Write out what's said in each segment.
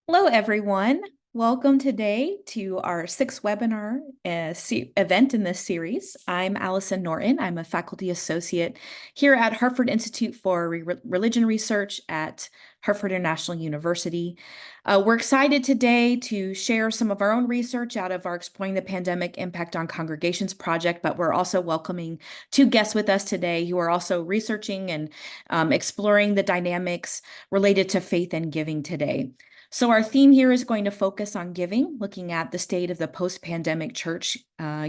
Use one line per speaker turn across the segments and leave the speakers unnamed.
Hello, everyone. Welcome today to our sixth webinar event in this series. I'm Allison Norton. I'm a faculty associate here at Hartford Institute for Religion Research at Hartford International University. We're excited today to share some of our own research out of our Exploring the Pandemic Impact on Congregations project, but we're also welcoming two guests with us today who are also researching and exploring the dynamics related to faith and giving today. So our theme here is going to focus on giving, looking at the state of the post-pandemic church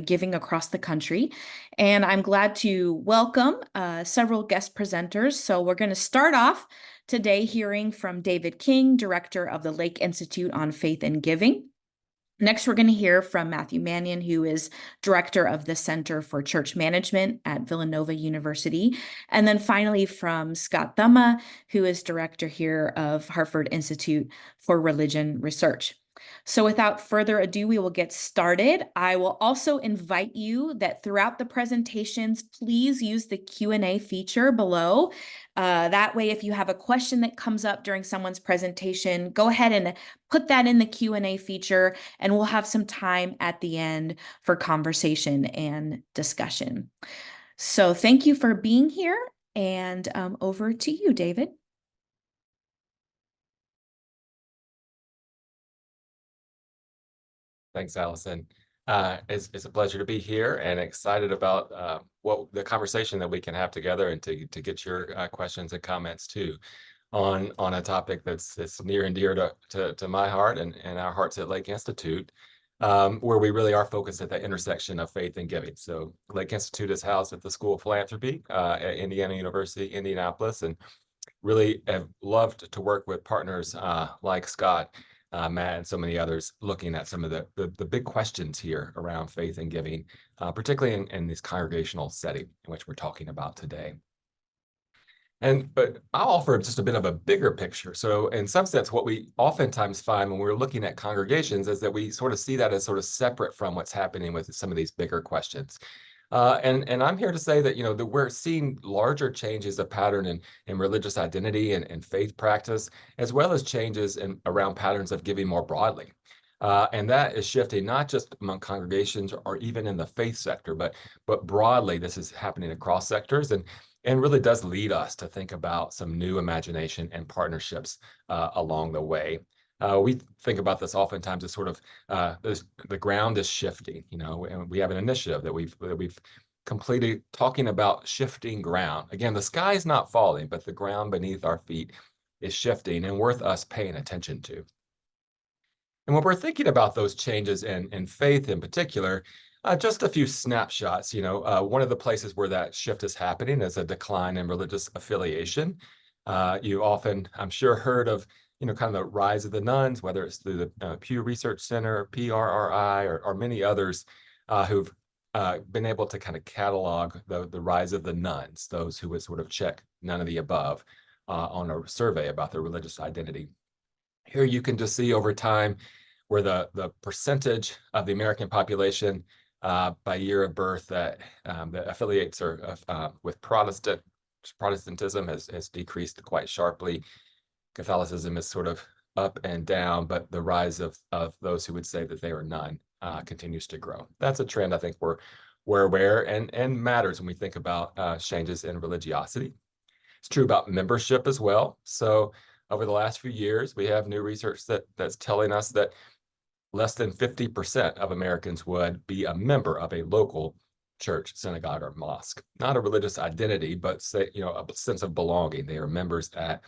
giving across the country. And I'm glad to welcome several guest presenters. So we're going to start off today hearing from David King, director of the Lake Institute on Faith and Giving. Next, we're going to hear from Matthew Manion, who is director of the Center for Church Management at Villanova University. And then finally from Scott Thumma, who is director here of Hartford Institute for Religion Research. So without further ado, we will get started. I will also invite you that throughout the presentations, please use the Q&A feature below. That way, if you have a question that comes up during someone's presentation, go ahead and put that in the Q&A feature, and we'll have some time at the end for conversation and discussion. So thank you for being here, and over to you, David.
Thanks, Allison. It's a pleasure to be here and excited about what the conversation that we can have together and to get your questions and comments too on a topic that's near and dear to my heart and our hearts at Lake Institute, where we really are focused at the intersection of faith and giving. So Lake Institute is housed at the School of Philanthropy at Indiana University, Indianapolis, and really have loved to work with partners like Scott, Matt, and so many others, looking at some of the big questions here around faith and giving, particularly in this congregational setting in which we're talking about today. But I'll offer just a bit of a bigger picture. So in some sense, what we oftentimes find when we're looking at congregations is that we sort of see that as sort of separate from what's happening with some of these bigger questions. And I'm here to say that, that we're seeing larger changes of pattern in religious identity and faith practice, as well as changes around patterns of giving more broadly. And that is shifting not just among congregations or even in the faith sector, but broadly, this is happening across sectors and really does lead us to think about some new imagination and partnerships along the way. We think about this oftentimes as sort of the ground is shifting, and we have an initiative that we've completed talking about shifting ground. Again, the sky is not falling, but the ground beneath our feet is shifting and worth us paying attention to. And when we're thinking about those changes in faith in particular, just a few snapshots, one of the places where that shift is happening is a decline in religious affiliation. You often, I'm sure, heard of kind of the rise of the nuns, whether it's through the Pew Research Center, PRRI, or many others who've been able to kind of catalog the rise of the nuns, those who would sort of check none of the above on a survey about their religious identity. Here you can just see over time where the percentage of the American population by year of birth that affiliates with Protestantism has decreased quite sharply. Catholicism is sort of up and down, but the rise of those who would say that they are none continues to grow. That's a trend I think we're aware and matters when we think about changes in religiosity. It's true about membership as well. So over the last few years, we have new research that's telling us that less than 50% of Americans would be a member of a local church, synagogue, or mosque. Not a religious identity, but a sense of belonging. They are members at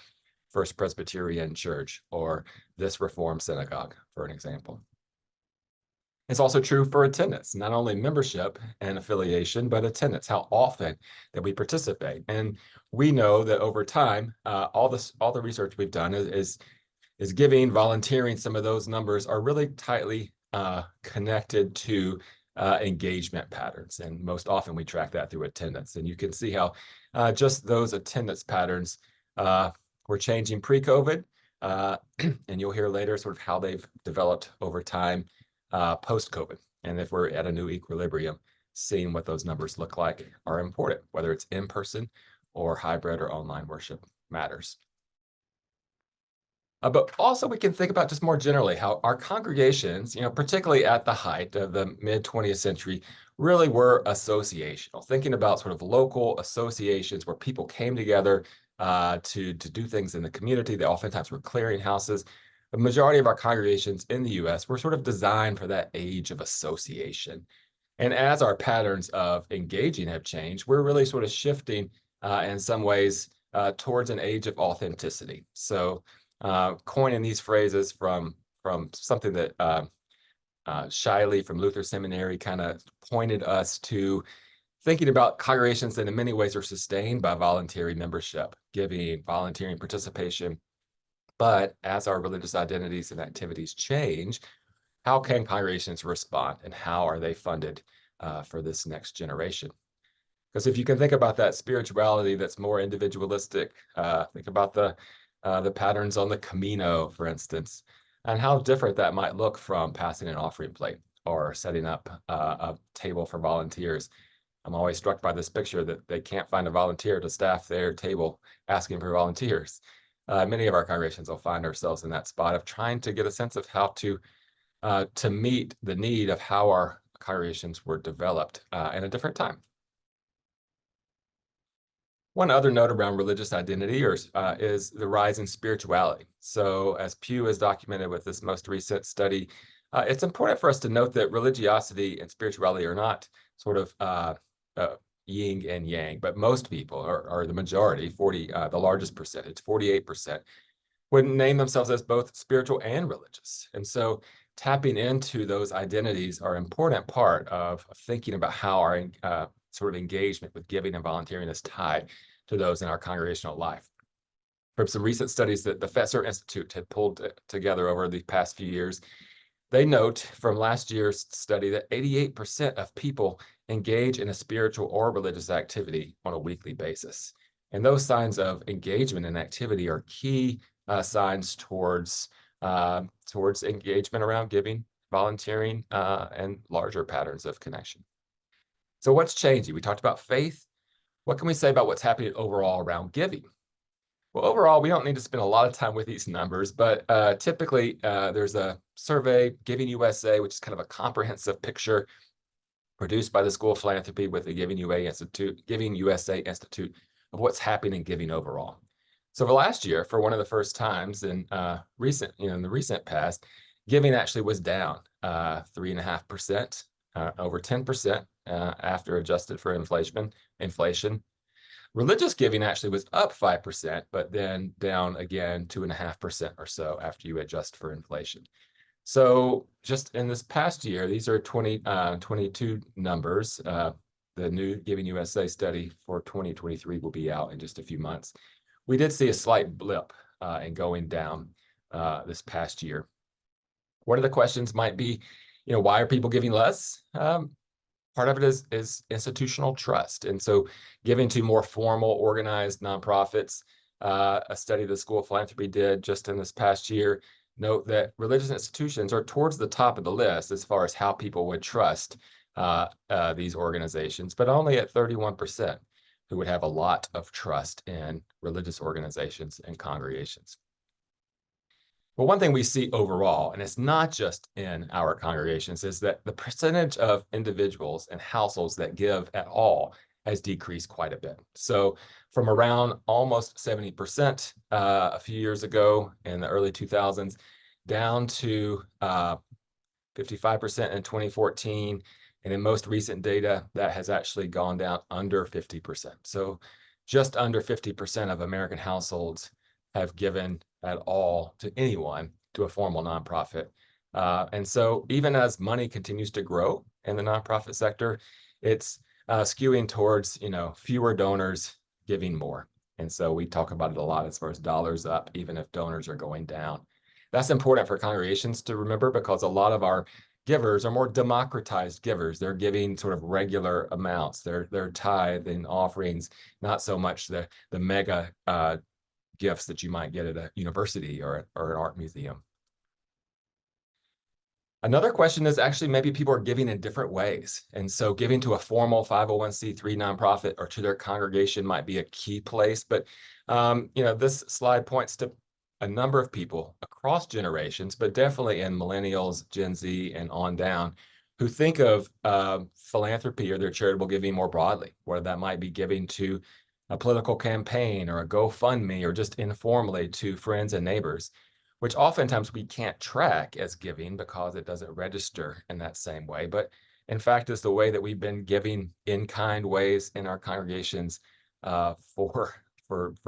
First Presbyterian Church or this Reformed synagogue, for an example. It's also true for attendance, not only membership and affiliation, but attendance, how often that we participate. And we know that over time, all the research we've done is giving, volunteering, some of those numbers are really tightly connected to engagement patterns. And most often we track that through attendance. And you can see how just those attendance patterns were changing pre-COVID. And you'll hear later sort of how they've developed over time post-COVID. And if we're at a new equilibrium, seeing what those numbers look like are important, whether it's in person or hybrid or online worship matters. But also we can think about just more generally how our congregations, particularly at the height of the mid 20th century, really were associational, thinking about sort of local associations where people came together to do things in the community. They oftentimes were clearinghouses. The majority of our congregations in the US were sort of designed for that age of association. And as our patterns of engaging have changed, we're really sort of shifting in some ways towards an age of authenticity. So coining these phrases from something that Shiley from Luther Seminary kind of pointed us to, thinking about congregations that in many ways are sustained by voluntary membership, giving, volunteering participation. But as our religious identities and activities change, how can congregations respond and how are they funded for this next generation? Because if you can think about that spirituality that's more individualistic, think about the patterns on the Camino, for instance, and how different that might look from passing an offering plate or setting up a table for volunteers. I'm always struck by this picture that they can't find a volunteer to staff their table asking for volunteers. Many of our congregations will find ourselves in that spot of trying to get a sense of how to meet the need of how our congregations were developed in a different time. One other note around religious identity is the rise in spirituality. So, as Pew has documented with this most recent study, it's important for us to note that religiosity and spirituality are not sort of yin and yang, but most people, or the majority, the largest percentage, 48%, would name themselves as both spiritual and religious. And so, tapping into those identities are an important part of thinking about how our sort of engagement with giving and volunteering is tied to those in our congregational life. From some recent studies that the Fetzer Institute had pulled together over the past few years, they note from last year's study that 88% of people engage in a spiritual or religious activity on a weekly basis. And those signs of engagement and activity are key signs towards engagement around giving, volunteering, and larger patterns of connection. So what's changing? We talked about faith. What can we say about what's happening overall around giving? Well, overall, we don't need to spend a lot of time with these numbers, but typically there's a survey, Giving USA, which is kind of a comprehensive picture produced by the School of Philanthropy with the Giving USA Institute of what's happening in giving overall. So for last year, for one of the first times in the recent past, giving actually was down 3.5%, over 10% after adjusted for inflation. Religious giving actually was up 5%, but then down again 2.5% or so after you adjust for inflation. So just in this past year, these are 2022 numbers. The new Giving USA study for 2023 will be out in just a few months. We did see a slight blip in going down this past year. One of the questions might be, why are people giving less? Part of it is institutional trust. And so giving to more formal, organized nonprofits, a study the School of Philanthropy did just in this past year, note that religious institutions are towards the top of the list as far as how people would trust these organizations, but only at 31% who would have a lot of trust in religious organizations and congregations. But one thing we see overall, and it's not just in our congregations, is that the percentage of individuals and households that give at all has decreased quite a bit. So from around almost 70% a few years ago in the early 2000s, down to 55% in 2014. And in most recent data, that has actually gone down under 50%. So just under 50% of American households have given at all to anyone to a formal nonprofit. And so even as money continues to grow in the nonprofit sector, it's skewing towards, fewer donors giving more. And so we talk about it a lot as far as dollars up, even if donors are going down. That's important for congregations to remember because a lot of our givers are more democratized givers. They're giving sort of regular amounts. They're tithe and offerings, not so much the mega gifts that you might get at a university or an art museum. Another question is actually maybe people are giving in different ways. And so giving to a formal 501c3 nonprofit or to their congregation might be a key place. But, this slide points to a number of people across generations, but definitely in millennials, Gen Z, and on down, who think of philanthropy or their charitable giving more broadly, whether that might be giving to a political campaign or a GoFundMe or just informally to friends and neighbors, which oftentimes we can't track as giving because it doesn't register in that same way. But in fact, is the way that we've been giving in kind ways in our congregations for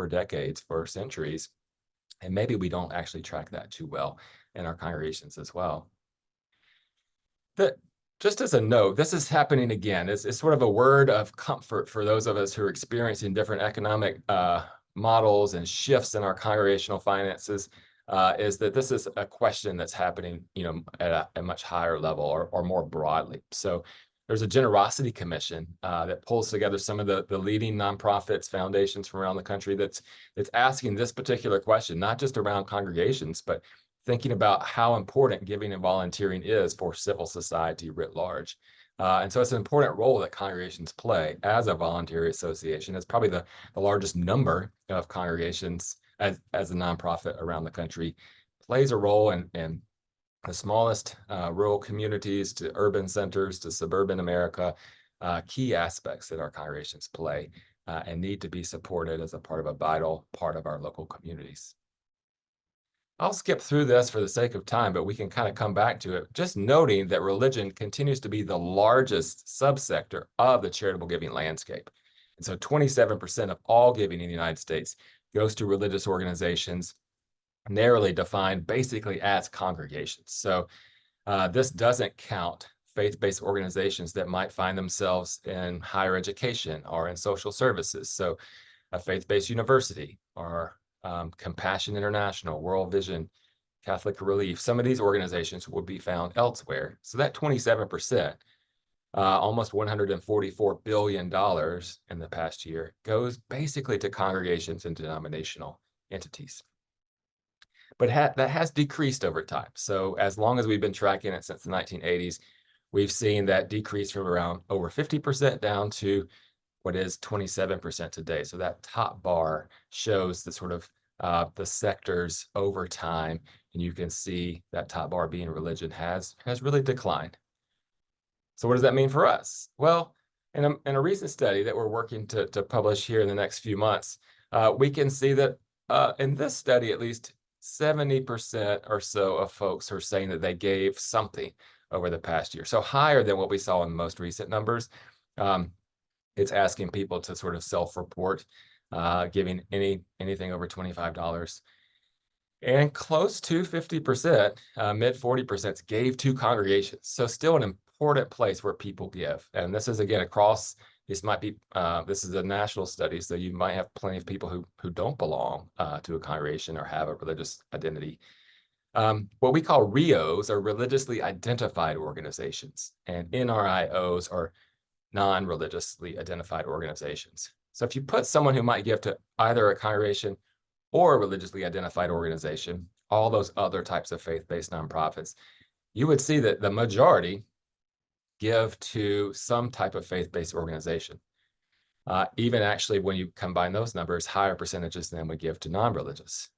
decades, for centuries. And maybe we don't actually track that too well in our congregations as well. That just as a note, this is happening again. It's sort of a word of comfort for those of us who are experiencing different economic models and shifts in our congregational finances, is that this is a question that's happening, at a much higher level or more broadly. So there's a generosity commission that pulls together some of the leading nonprofits, foundations from around the country that's asking this particular question, not just around congregations, but thinking about how important giving and volunteering is for civil society writ large. And so it's an important role that congregations play as a voluntary association. It's probably the largest number of congregations as a nonprofit around the country, plays a role in the smallest rural communities to urban centers to suburban America, key aspects that our congregations play and need to be supported as a part of a vital part of our local communities. I'll skip through this for the sake of time, but we can kind of come back to it. Just noting that religion continues to be the largest subsector of the charitable giving landscape. And so 27% of all giving in the United States goes to religious organizations, narrowly defined basically as congregations. So this doesn't count faith-based organizations that might find themselves in higher education or in social services. So a faith-based university or Compassion International, World Vision, Catholic Relief. Some of these organizations would be found elsewhere. So that 27%, almost $144 billion in the past year, goes basically to congregations and denominational entities. But that has decreased over time. So as long as we've been tracking it since the 1980s, we've seen that decrease from around over 50% down to what is 27% today. So that top bar shows the sort of the sectors over time, and you can see that top bar being religion has really declined. So what does that mean for us? Well, in a recent study that we're working to publish here in the next few months, we can see that in this study, at least 70% or so of folks are saying that they gave something over the past year. So higher than what we saw in the most recent numbers. It's asking people to sort of self-report, giving anything over $25. And close to 50%, mid 40% gave to congregations. So still an important place where people give. And this is again across, this is a national study, so you might have plenty of people who don't belong to a congregation or have a religious identity. What we call RIOs are religiously identified organizations, and NRIOs are non-religiously identified organizations. So if you put someone who might give to either a congregation or a religiously identified organization, all those other types of faith-based nonprofits, you would see that the majority give to some type of faith-based organization. Even actually, when you combine those numbers, higher percentages than we give to non-religious.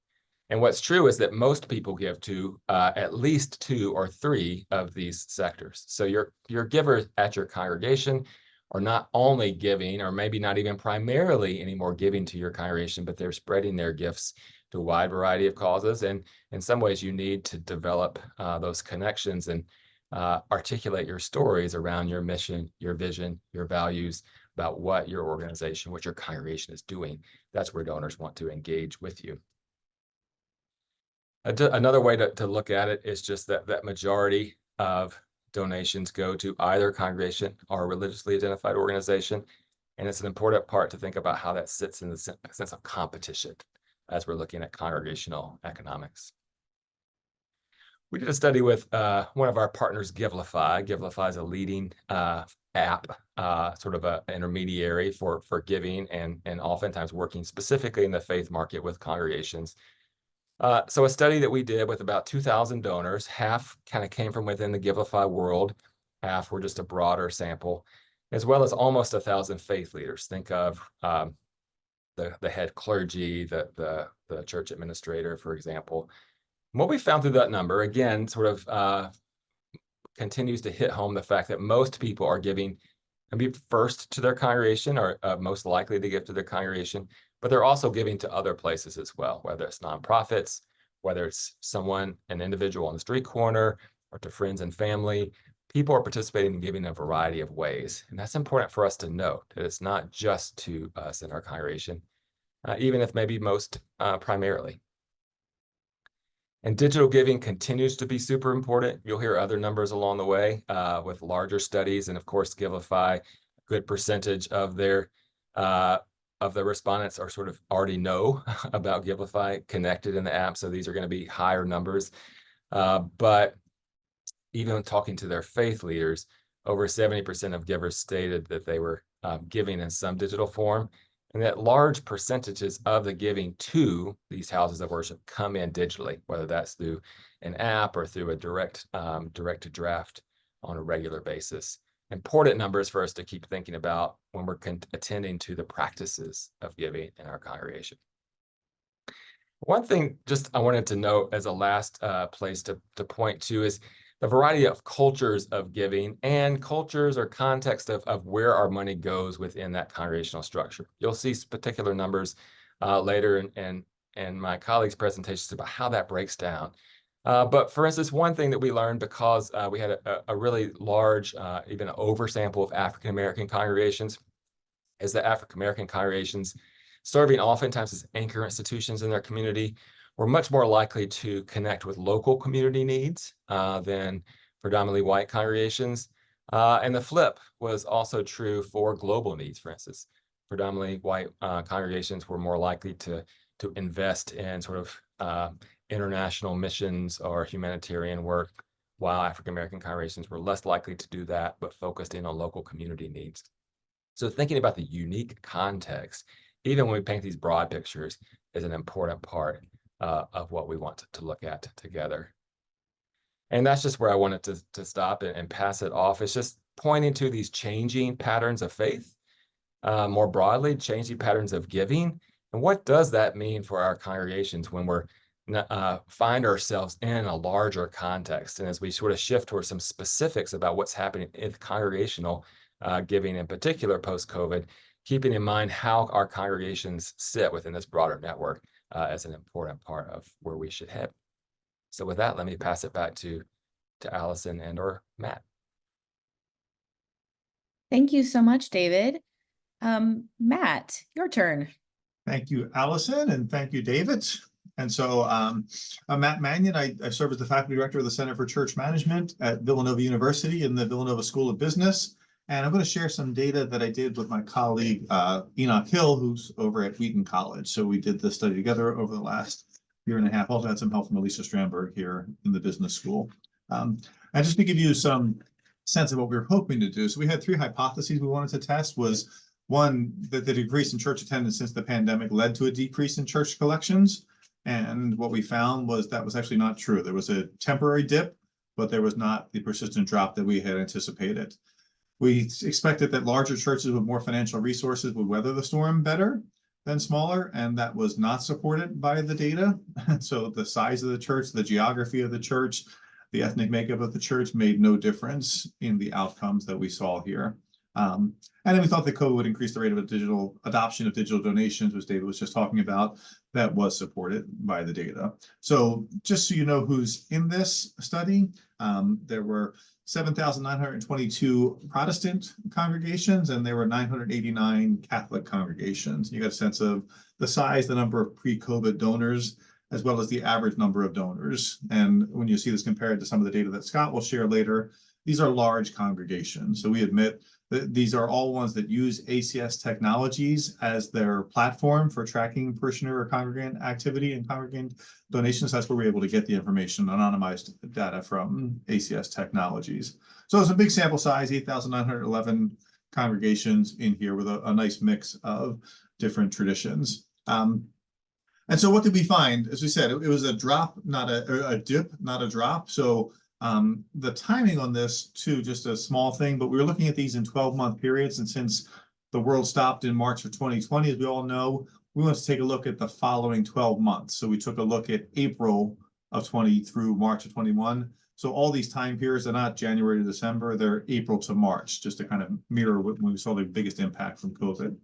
And what's true is that most people give to at least 2 or 3 of these sectors. So your givers at your congregation are not only giving, or maybe not even primarily anymore giving to your congregation, but they're spreading their gifts to a wide variety of causes. And in some ways, you need to develop those connections and articulate your stories around your mission, your vision, your values, about what your organization, what your congregation is doing. That's where donors want to engage with you. Another way to look at it is just that majority of donations go to either congregation or a religiously identified organization. And it's an important part to think about how that sits in the sense of competition as we're looking at congregational economics. We did a study with one of our partners, Givelify. Givelify is a leading app, sort of an intermediary for giving and oftentimes working specifically in the faith market with congregations. So a study that we did with about 2,000 donors, half kind of came from within the Givelify world, half were just a broader sample, as well as almost 1,000 faith leaders. Think of the head clergy, the church administrator, for example. And what we found through that number, again, sort of continues to hit home the fact that most people are giving maybe first to their congregation, or most likely to give to their congregation, but they're also giving to other places as well, whether it's nonprofits, whether it's someone, an individual on the street corner, or to friends and family. People are participating and giving in a variety of ways. And that's important for us to note, that it's not just to us in our congregation, even if maybe most primarily. And digital giving continues to be super important. You'll hear other numbers along the way with larger studies, and of course, Givelify, a good percentage of the respondents are sort of already know about Givelify connected in the app. So these are going to be higher numbers. But even talking to their faith leaders, over 70% of givers stated that they were giving in some digital form, and that large percentages of the giving to these houses of worship come in digitally, whether that's through an app or through a direct to draft on a regular basis. Important numbers for us to keep thinking about when we're attending to the practices of giving in our congregation. One thing just I wanted to note as a last place to point to is the variety of cultures of giving and cultures or context of where our money goes within that congregational structure. You'll see particular numbers later in my colleagues' presentations about how that breaks down. But for instance, one thing that we learned, because we had a really large, even an oversample of African-American congregations, is that African-American congregations serving oftentimes as anchor institutions in their community were much more likely to connect with local community needs than predominantly white congregations. And the flip was also true for global needs, for instance. Predominantly white congregations were more likely to invest in sort of international missions or humanitarian work, while African-American congregations were less likely to do that, but focused in on local community needs. So thinking about the unique context, even when we paint these broad pictures, is an important part of what we want to look at together. And that's just where I wanted to stop and pass it off. It's just pointing to these changing patterns of faith, more broadly, changing patterns of giving. And what does that mean for our congregations when we're find ourselves in a larger context? And as we sort of shift towards some specifics about what's happening in congregational giving in particular post-COVID, keeping in mind how our congregations sit within this broader network as an important part of where we should head. So with that, let me pass it back to Allison and or Matt.
Thank you so much, David. Matt, your turn.
Thank you, Allison, and thank you, David. And so I'm Matt Manion. I serve as the faculty director of the Center for Church Management at Villanova University in the Villanova School of Business. And I'm going to share some data that I did with my colleague, Enoch Hill, who's over at Wheaton College. So we did this study together over the last year and a half. Also had some help from Elisa Strandberg here in the business school. And just to give you some sense of what we were hoping to do. So we had three hypotheses we wanted to test. Was one, that the decrease in church attendance since the pandemic led to a decrease in church collections. And what we found was that was actually not true. There was a temporary dip, but there was not the persistent drop that we had anticipated. We expected that larger churches with more financial resources would weather the storm better than smaller, and that was not supported by the data. So the size of the church, the geography of the church, the ethnic makeup of the church made no difference in the outcomes that we saw here. And then we thought that COVID would increase the rate of digital adoption of digital donations, which David was just talking about. That was supported by the data. So just so you know who's in this study, there were 7,922 Protestant congregations, and there were 989 Catholic congregations. You got a sense of the size, the number of pre-COVID donors, as well as the average number of donors. And when you see this compared to some of the data that Scott will share later, these are large congregations. So we admit that these are all ones that use ACS technologies as their platform for tracking parishioner or congregant activity and congregant donations. That's where we're able to get the information, anonymized data from ACS technologies. So it's a big sample size, 8,911 congregations in here with a nice mix of different traditions. And so what did we find? As we said, it was a drop, not a dip, not a drop. So the timing on this too, just a small thing, but we were looking at these in 12-month periods. And since the world stopped in March of 2020, as we all know, we wanted to take a look at the following 12 months. So we took a look at April of 20 through March of 21. So all these time periods are not January to December, they're April to March, just to kind of mirror when we saw the biggest impact from COVID.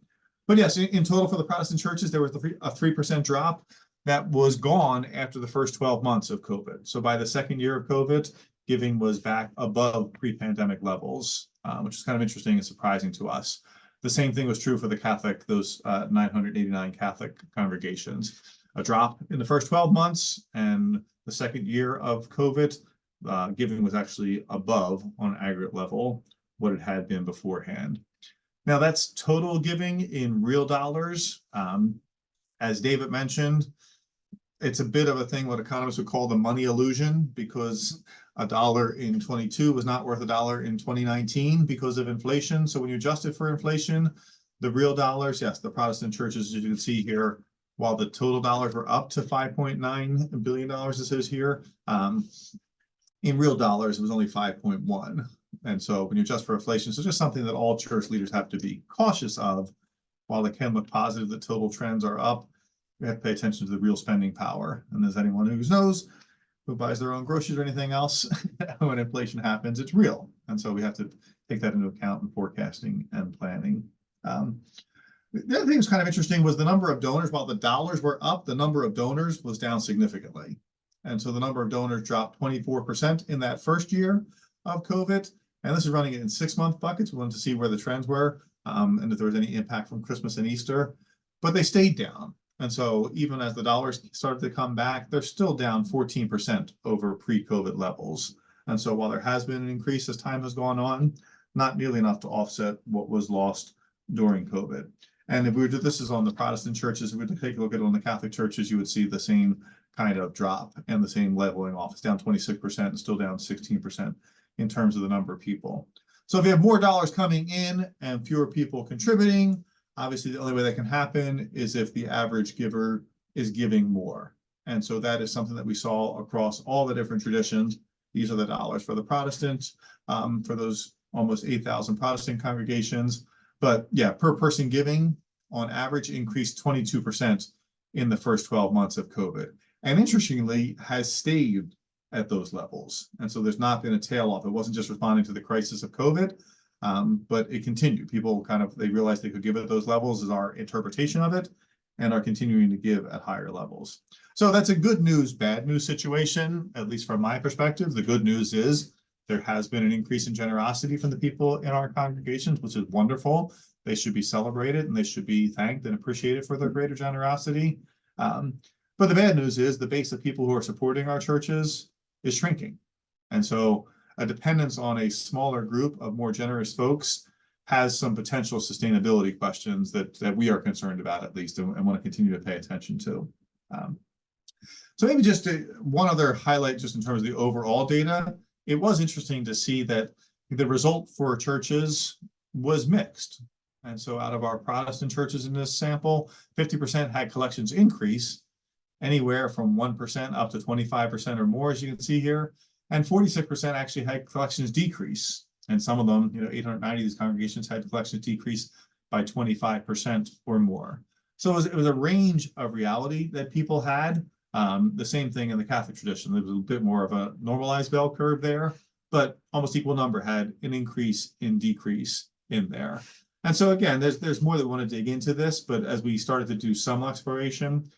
But yes, in total for the Protestant churches, there was a 3% drop that was gone after the first 12 months of COVID. So by the second year of COVID, giving was back above pre-pandemic levels, which is kind of interesting and surprising to us. The same thing was true for the Catholic, those 989 Catholic congregations. A drop in the first 12 months, and the second year of COVID, giving was actually above on aggregate level what it had been beforehand. Now that's total giving in real dollars. As David mentioned, it's a bit of a thing what economists would call the money illusion, because $1 in 22 was not worth $1 in 2019 because of inflation. So when you adjust it for inflation, the real dollars, yes, the Protestant churches, as you can see here, while the total dollars were up to $5.9 billion, it says here, in real dollars, it was only 5.1. And so when you adjust for inflation, so just something that all church leaders have to be cautious of. While it can look positive that total trends are up, we have to pay attention to the real spending power. And as anyone who knows, who buys their own groceries or anything else, when inflation happens, it's real. And so we have to take that into account in forecasting and planning. The other thing that's kind of interesting was the number of donors. While the dollars were up, the number of donors was down significantly. And so the number of donors dropped 24% in that first year of COVID. And this is running it in 6-month buckets. We wanted to see where the trends were, and if there was any impact from Christmas and Easter, but they stayed down. And so even as the dollars started to come back, they're still down 14% over pre-COVID levels. And so while there has been an increase as time has gone on, not nearly enough to offset what was lost during COVID. And if we were to, this is on the Protestant churches, if we were to take a look at it on the Catholic churches, you would see the same kind of drop and the same leveling off. It's down 26% and still down 16% in terms of the number of people. So if you have more dollars coming in and fewer people contributing, obviously the only way that can happen is if the average giver is giving more. And so that is something that we saw across all the different traditions. These are the dollars for the Protestants, for those almost 8,000 Protestant congregations. But yeah, per person giving on average increased 22% in the first 12 months of COVID. And interestingly, has stayed at those levels. And so there's not been a tail off. It wasn't just responding to the crisis of COVID, but it continued. People they realized they could give at those levels, is our interpretation of it, and are continuing to give at higher levels. So that's a good news, bad news situation, at least from my perspective. The good news is there has been an increase in generosity from the people in our congregations, which is wonderful. They should be celebrated and they should be thanked and appreciated for their greater generosity. But the bad news is the base of people who are supporting our churches is shrinking. And so a dependence on a smaller group of more generous folks has some potential sustainability questions that we are concerned about, at least, and want to continue to pay attention to. So maybe just one other highlight, just in terms of the overall data. It was interesting to see that the result for churches was mixed. And so out of our Protestant churches in this sample, 50% had collections increase, anywhere from 1% up to 25% or more, as you can see here. And 46% actually had collections decrease. And some of them, 890 of these congregations had collections decrease by 25% or more. So it was a range of reality that people had. The same thing in the Catholic tradition. There was a bit more of a normalized bell curve there, but almost equal number had an increase in decrease in there. And so again, there's more that we want to dig into this, but as we started to do some exploration,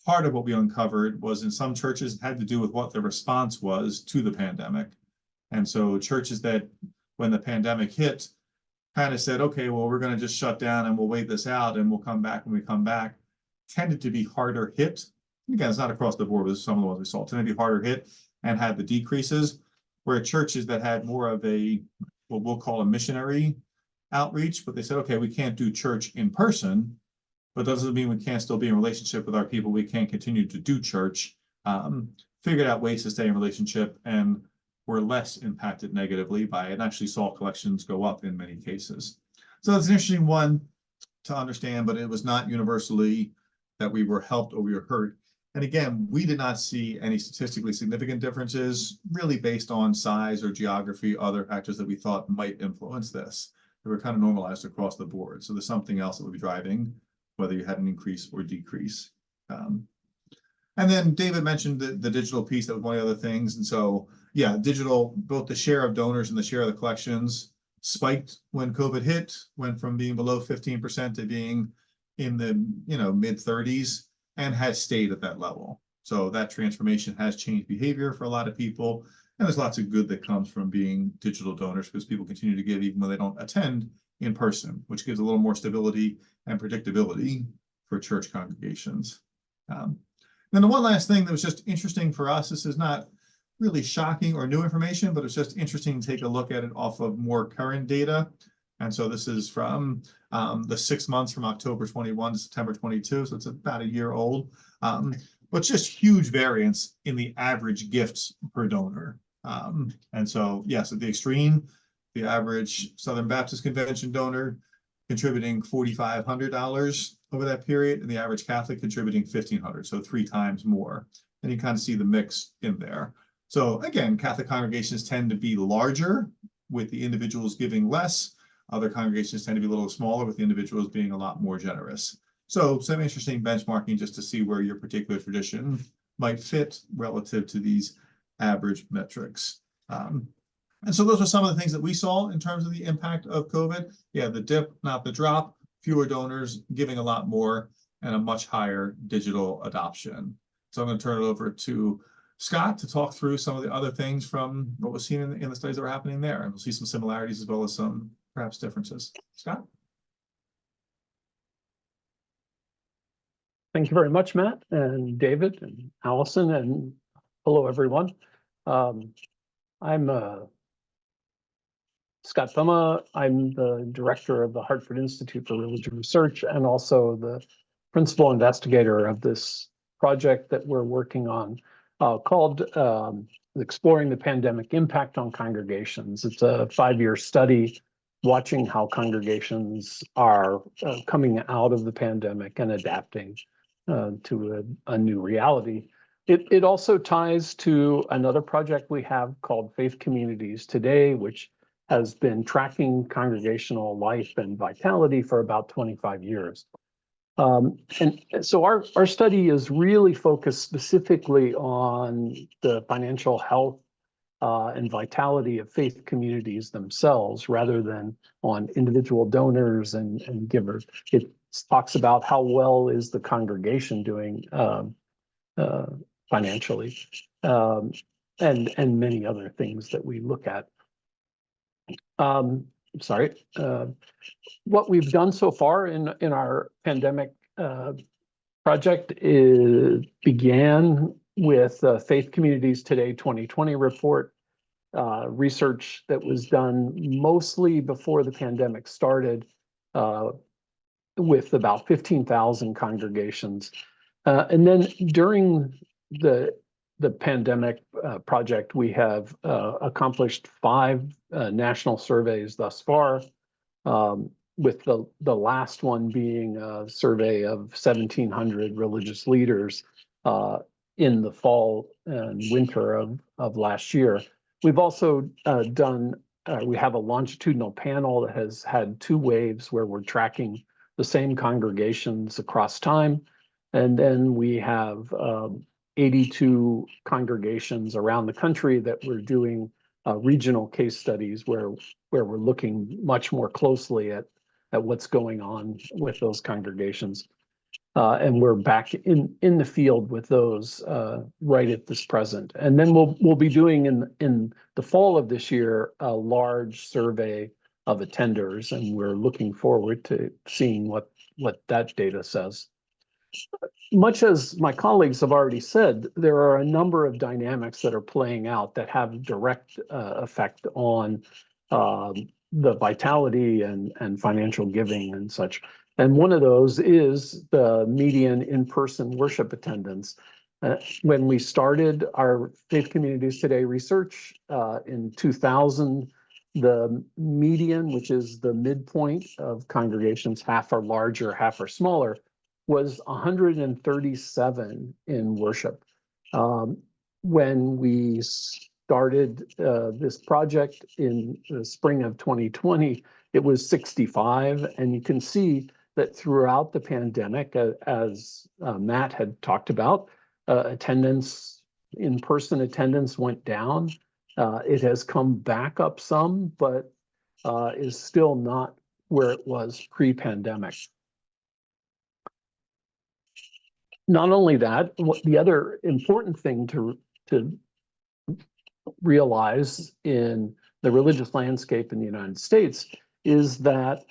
part of what we uncovered was in some churches it had to do with what the response was to the pandemic. And so churches that, when the pandemic hit, kind of said, okay, well, we're going to just shut down and we'll wait this out and we'll come back when we come back, tended to be harder hit. Again, it's not across the board, but some of the ones we saw tended to be harder hit and had the decreases, where churches that had more of a, what we'll call a missionary outreach, but they said, okay, we can't do church in person, but doesn't mean we can't still be in relationship with our people. We can't continue to do church. Figured out ways to stay in relationship and were less impacted negatively by it, and actually saw collections go up in many cases. So that's an interesting one to understand, but it was not universally that we were helped or we were hurt. And again, we did not see any statistically significant differences really based on size or geography, other factors that we thought might influence this. They were kind of normalized across the board. So there's something else that would be driving whether you had an increase or decrease. And then David mentioned the digital piece. That was one of the other things. And so, yeah, digital, both the share of donors and the share of the collections spiked when COVID hit, went from being below 15% to being in the mid 30s, and has stayed at that level. So that transformation has changed behavior for a lot of people. And there's lots of good that comes from being digital donors, because people continue to give even when they don't attend in person, which gives a little more stability and predictability for church congregations. Then the one last thing that was just interesting for us, this is not really shocking or new information, but it's just interesting to take a look at it off of more current data. And so this is from the 6 months from October 21 to September 22. So it's about a year old, but just huge variance in the average gifts per donor. And so, yes, at the extreme, the average Southern Baptist Convention donor contributing $4,500 over that period, and the average Catholic contributing $1,500, so 3 times more. And you kind of see the mix in there. So again, Catholic congregations tend to be larger, with the individuals giving less. Other congregations tend to be a little smaller, with the individuals being a lot more generous. So some interesting benchmarking just to see where your particular tradition might fit relative to these average metrics. And so those are some of the things that we saw in terms of the impact of COVID. Yeah, the dip, not the drop, fewer donors giving a lot more, and a much higher digital adoption. So I'm going to turn it over to Scott to talk through some of the other things from what was seen in the studies that were happening there. And we'll see some similarities as well as some perhaps differences. Scott?
Thank you very much, Matt and David and Allison, and hello, everyone. I'm Scott Thumma. I'm the director of the Hartford Institute for Religion Research, and also the principal investigator of this project that we're working on called Exploring the Pandemic Impact on Congregations. It's a 5-year study watching how congregations are coming out of the pandemic and adapting to a new reality. It also ties to another project we have called Faith Communities Today, which has been tracking congregational life and vitality for about 25 years. And so our study is really focused specifically on the financial health and vitality of faith communities themselves, rather than on individual donors and givers. It talks about how well is the congregation doing financially, and many other things that we look at. What we've done so far in our pandemic project began with Faith Communities Today 2020 report, research that was done mostly before the pandemic started, with about 15,000 congregations. And then during the pandemic project, we have accomplished 5 national surveys thus far, with the last one being a survey of 1,700 religious leaders in the fall and winter of last year. We've also we have a longitudinal panel that has had 2 waves where we're tracking the same congregations across time. And then we have 82 congregations around the country that we're doing regional case studies where we're looking much more closely at what's going on with those congregations. And we're back in the field with those right at this present. And then we'll be doing in the fall of this year a large survey of attenders, and we're looking forward to seeing what that data says. Much as my colleagues have already said, there are a number of dynamics that are playing out that have direct effect on the vitality and financial giving and such. And one of those is the median in-person worship attendance. When we started our Faith Communities Today research in 2000, the median, which is the midpoint of congregations, half are larger, half are smaller, was 137 in worship. When we started this project in the spring of 2020, it was 65, and you can see that throughout the pandemic, as Matt had talked about, in-person attendance went down. It has come back up some, but is still not where it was pre-pandemic. Not only that, the other important thing to realize in the religious landscape in the United States is that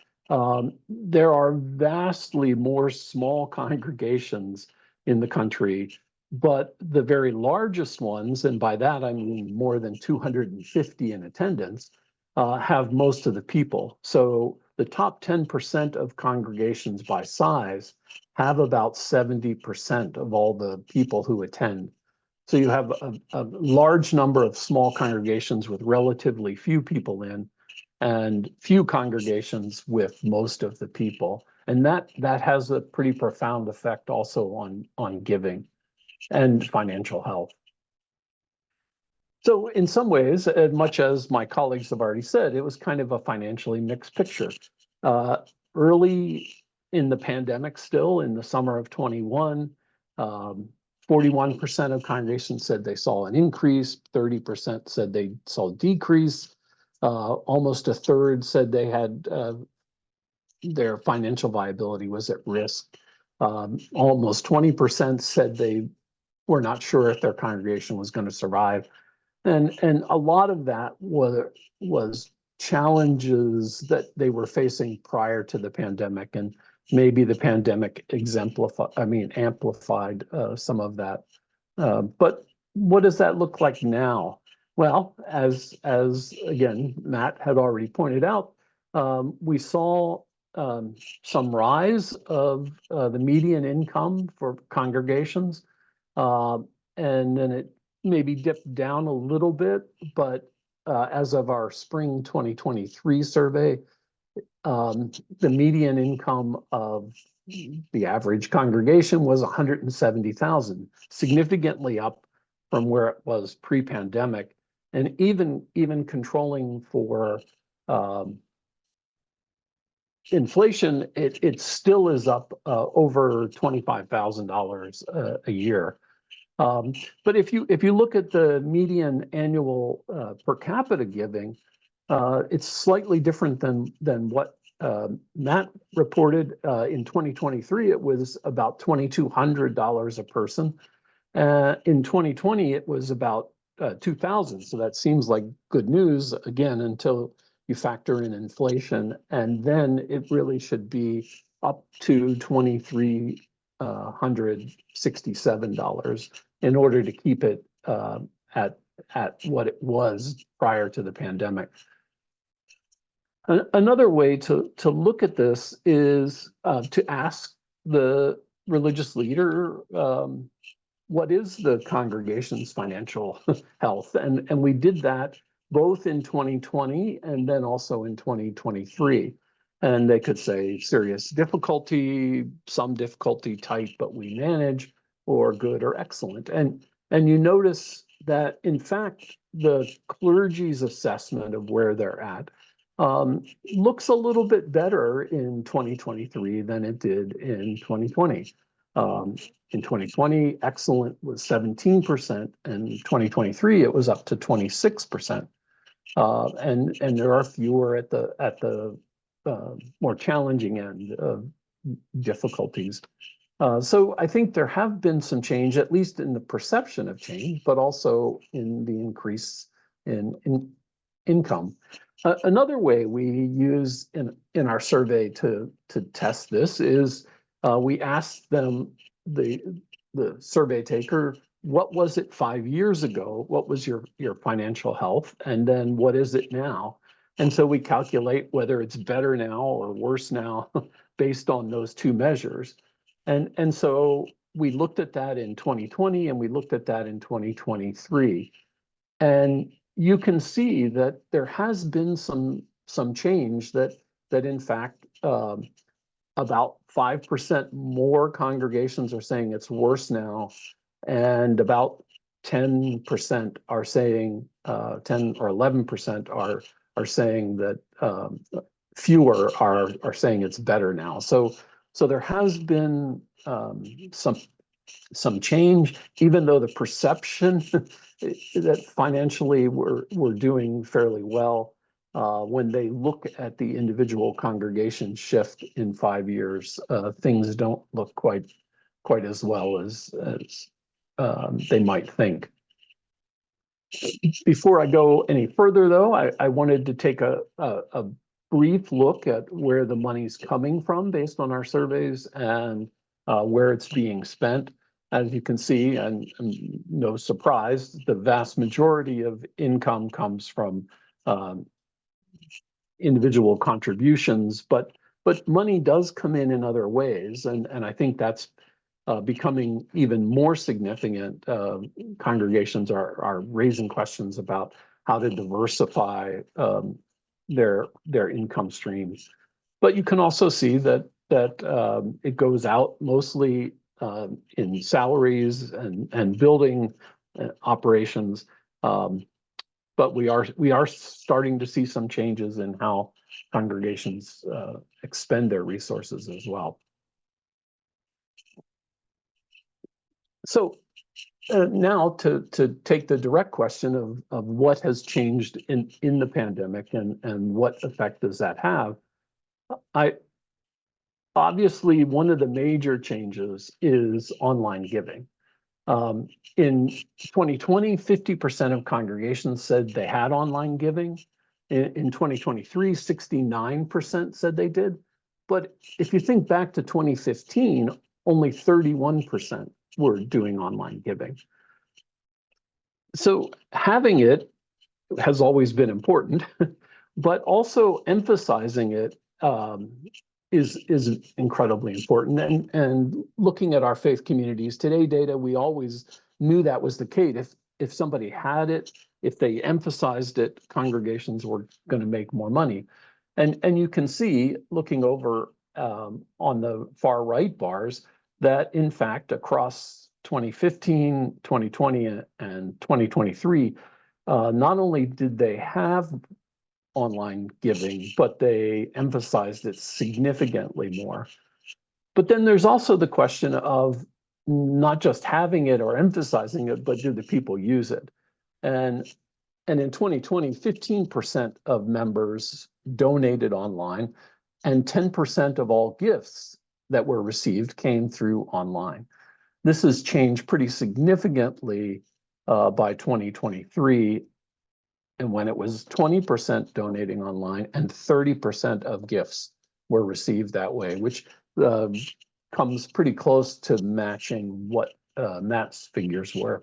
there are vastly more small congregations in the country, but the very largest ones, and by that I mean more than 250 in attendance, have most of the people. So the top 10% of congregations by size have about 70% of all the people who attend. So you have a large number of small congregations with relatively few people in, and few congregations with most of the people. And that has a pretty profound effect also on giving and financial health. So in some ways, as much as my colleagues have already said, it was kind of a financially mixed picture. Early in the pandemic, still in the summer of 21, 41% of congregations said they saw an increase, 30% said they saw a decrease. Almost a third said they had their financial viability was at risk. Almost 20% said they were not sure if their congregation was going to survive. And a lot of that was challenges that they were facing prior to the pandemic, and maybe the pandemic amplified some of that. But what does that look like now? Well, as again, Matt had already pointed out, we saw some rise of the median income for congregations, and then it maybe dipped down a little bit, but as of our spring 2023 survey, the median income of the average congregation was $170,000, significantly up from where it was pre-pandemic, and even controlling for inflation, it still is up over $25,000 a year. But if you look at the median annual per capita giving, it's slightly different than what Matt reported. In 2023, it was about $2,200 a person. In 2020, it was about $2,000. So that seems like good news, again, until you factor in inflation. And then it really should be up to $2,367 in order to keep it at what it was prior to the pandemic. Another way to look at this is to ask the religious leader, what is the congregation's financial health? And we did that both in 2020 and then also in 2023. And they could say serious difficulty, some difficulty type, but we manage, or good or excellent. And you notice that, in fact, the clergy's assessment of where they're at looks a little bit better in 2023 than it did in 2020. In 2020, excellent was 17%, and 2023 it was up to 26%. And there are fewer at the more challenging end of difficulties. So I think there have been some change, at least in the perception of change, but also in the increase in income. Another way we use in our survey to test this is we asked them, the survey taker, what was it 5 years ago? What was your financial health? And then what is it now? And so we calculate whether it's better now or worse now based on those two measures. And so we looked at that in 2020 and we looked at that in 2023. And you can see that there has been some change that in fact about 5% more congregations are saying it's worse now, and about 10% are saying 10 or 11% are saying that fewer are saying it's better now. So So there has been some change, even though the perception that financially we're doing fairly well. When they look at the individual congregation shift in 5 years, things don't look quite as well as they might think. Before I go any further, though, I wanted to take a brief look at where the money's coming from based on our surveys and where it's being spent. As you can see, and no surprise, the vast majority of income comes from individual contributions, but money does come in other ways, and I think that's becoming even more significant. Congregations are raising questions about how to diversify their income streams. But you can also see that it goes out mostly in salaries and building operations. But we are starting to see some changes in how congregations expend their resources as well. So now to take the direct question of what has changed in the pandemic and what effect does that have? Obviously, one of the major changes is online giving. In 2020, 50% of congregations said they had online giving. In 2023, 69% said they did. But if you think back to 2015, only 31% were doing online giving. So having it has always been important, but also emphasizing it is incredibly important. And looking at our faith communities today data, we always knew that was the case. If somebody had it, if they emphasized it, congregations were going to make more money. And you can see, looking over on the far right bars, that in fact across 2015, 2020, and 2023, not only did they have online giving, but they emphasized it significantly more. But then there's also the question of not just having it or emphasizing it, but do the people use it? And in 2020, 15% of members donated online, and 10% of all gifts that were received came through online. This has changed pretty significantly by 2023, and when it was 20% donating online and 30% of gifts were received that way, which comes pretty close to matching what Matt's figures were.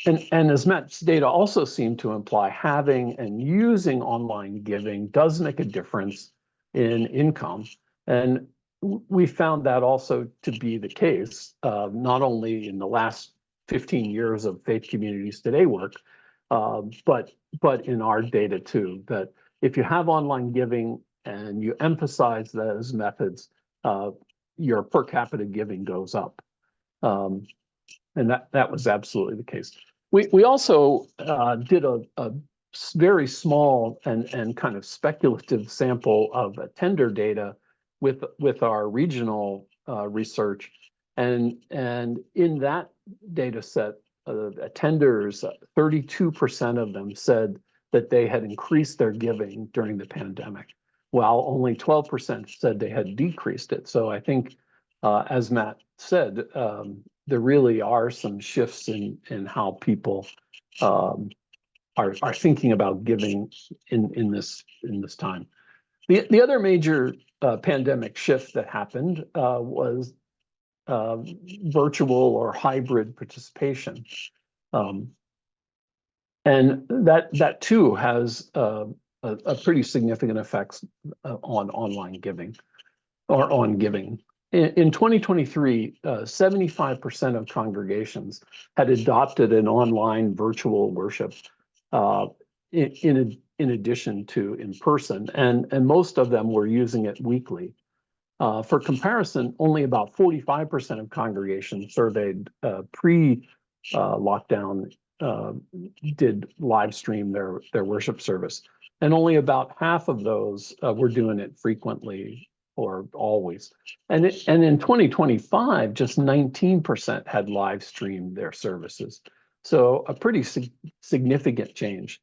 And as Matt's data also seem to imply, having and using online giving does make a difference in income. And we found that also to be the case, not only in the last 15 years of Faith Communities Today work, but in our data too, that if you have online giving and you emphasize those methods, your per capita giving goes up. And that was absolutely the case. We also did a very small and kind of speculative sample of attender data with our regional research, and in that data set of attenders, 32% of them said that they had increased their giving during the pandemic, while only 12% said they had decreased it. So I think, as Matt said, there really are some shifts in how people are thinking about giving in this time. The other major pandemic shift that happened was virtual or hybrid participation, and that too has a pretty significant effects on online giving or on giving. In 2023, 75% of congregations had adopted an online virtual worship in addition to in person, and most of them were using it weekly. For comparison, only about 45% of congregations surveyed pre-lockdown did live stream their worship service. and only about half of those were doing it frequently or always. And in 2025, just 19% had live streamed their services. So a pretty significant change.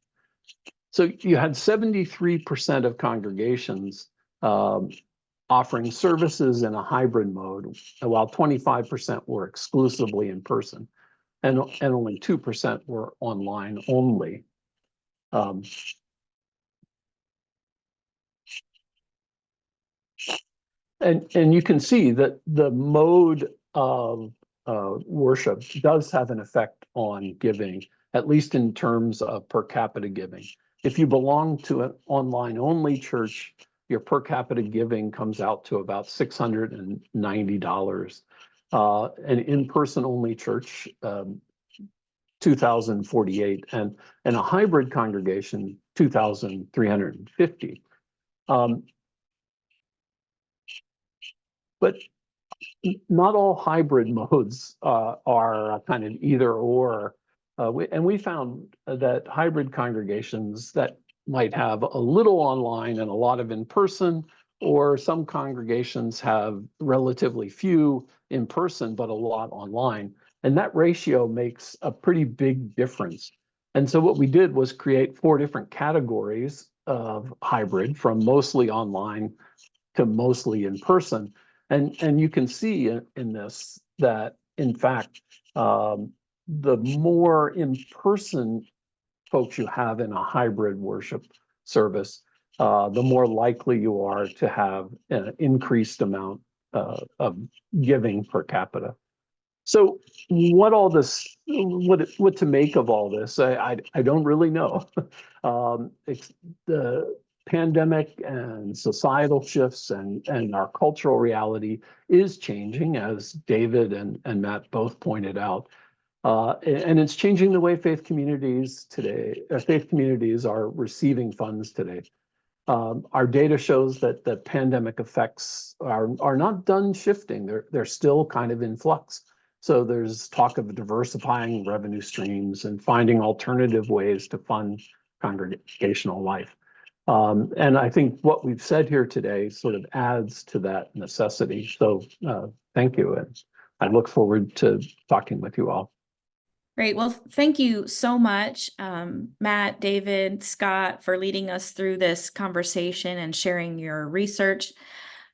So you had 73% of congregations offering services in a hybrid mode, while 25% were exclusively in person, and only 2% were online only. And you can see that the mode of worship does have an effect on giving, at least in terms of per capita giving. If you belong to an online only church, your per capita giving comes out to about $690. An in-person only church, 2,048, and a hybrid congregation, 2,350. But not all hybrid modes are kind of either or. And we found that hybrid congregations that might have a little online and a lot of in person, or some congregations have relatively few in person, but a lot online. And that ratio makes a pretty big difference. And so what we did was create 4 different categories of hybrid, from mostly online to mostly in person. And you can see in this that, in fact, the more in-person folks you have in a hybrid worship service, the more likely you are to have an increased amount of giving per capita. So what to make of all this? I don't really know. It's the pandemic and societal shifts and our cultural reality is changing, as David and Matt both pointed out. And it's changing the way faith communities are receiving funds today. Our data shows that the pandemic effects are not done shifting. They're still kind of in flux. So there's talk of diversifying revenue streams and finding alternative ways to fund congregational life. And I think what we've said here today sort of adds to that necessity. So thank you. And I look forward to talking with you all.
Great. Well, thank you so much, Matt, David, Scott, for leading us through this conversation and sharing your research.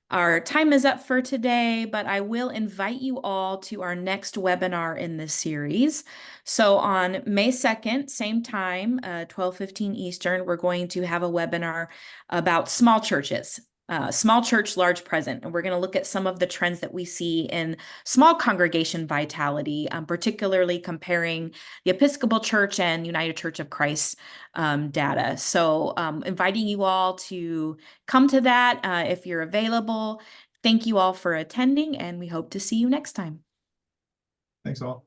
Our time is up for today, but I will invite you all to our next webinar in this series. So on May 2nd, same time, 12:15 Eastern, we're going to have a webinar about small churches. Small church, large present. And we're going to look at some of the trends that we see in small congregation vitality, particularly comparing the Episcopal Church and United Church of Christ data. So inviting you all to come to that if you're available. Thank you all for attending, and we hope to see you next time.
Thanks all.